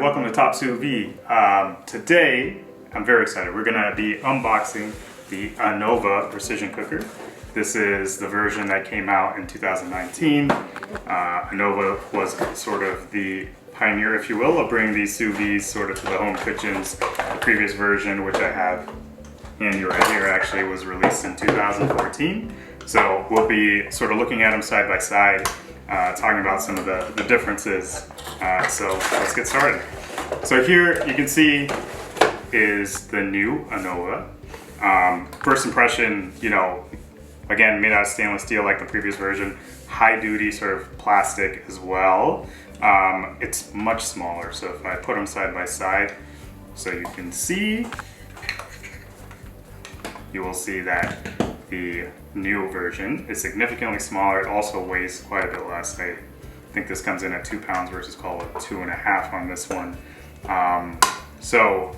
welcome to Top Sous Vide. Today, I'm very excited. We're going to be unboxing the Anova Precision Cooker. This is the version that came out in 2019. Anova was sort of the pioneer, if you will, of bringing these sous vides sort of to the home kitchens. The previous version, which I have handy right here, actually was released in 2014. So we'll be sort of looking at them side by side, talking about some of the differences. So let's get started. So here you can see is the new Anova. First impression, you know, again, made out of stainless steel like the previous version, high duty sort of plastic as well. It's much smaller, so if I put them side by side, so you can see, you will see that the new version is significantly smaller. It also weighs quite a bit less. I think this comes in at 2 pounds versus call it 2.5 on this one. So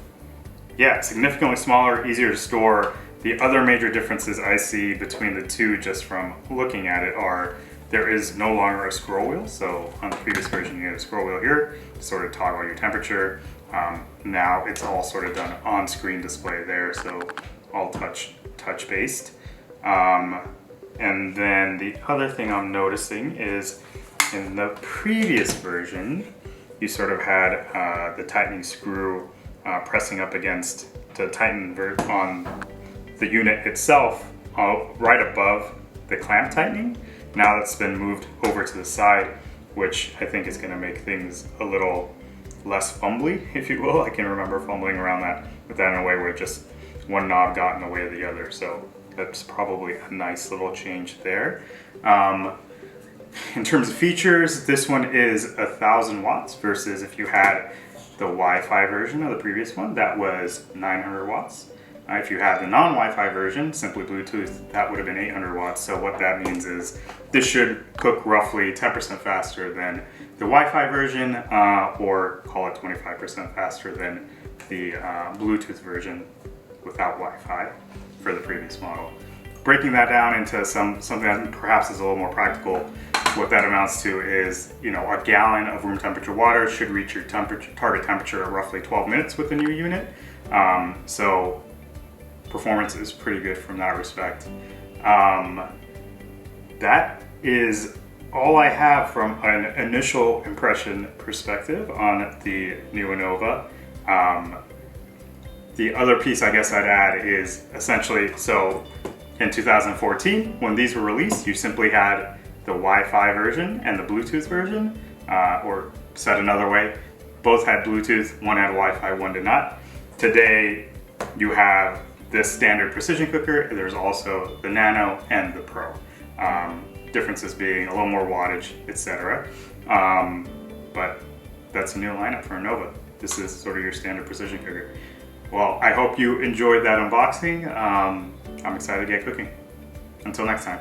yeah, significantly smaller, easier to store. The other major differences I see between the two, just from looking at it, are there is no longer a scroll wheel. So on the previous version, you had a scroll wheel here to sort of toggle your temperature. Now it's all sort of done on-screen display there, so all touch based. And then the other thing I'm noticing is in the previous version, you sort of had the tightening screw pressing up against to tighten on the unit itself right above the clamp tightening. Now that's been moved over to the side, which I think is going to make things a little less fumbly, if you will. I can remember fumbling around with that in a way where just one knob got in the way of the other. So that's probably a nice little change there. In terms of features, this one is 1,000 watts versus if you had the Wi-Fi version of the previous one, that was 900 watts. If you had the non-Wi-Fi version, simply Bluetooth, that would have been 800 watts. So what that means is this should cook roughly 10% faster than the Wi-Fi version, or call it 25% faster than the Bluetooth version without Wi-Fi for the previous model. Breaking that down into something that perhaps is a little more practical, what that amounts to is, you know, a gallon of room temperature water should reach your target temperature at roughly 12 minutes with the new unit. So performance is pretty good from that respect. That is all I have from an initial impression perspective on the new Anova. The other piece I guess I'd add is essentially, so in 2014, when these were released, you simply had the Wi-Fi version and the Bluetooth version, or said another way, both had Bluetooth, one had Wi-Fi, one did not. Today, you have this standard precision cooker. There's also the Nano and the Pro. Differences being a little more wattage, etc. But that's a new lineup for Anova. This is sort of your standard precision cooker. Well, I hope you enjoyed that unboxing. I'm excited to get cooking. Until next time.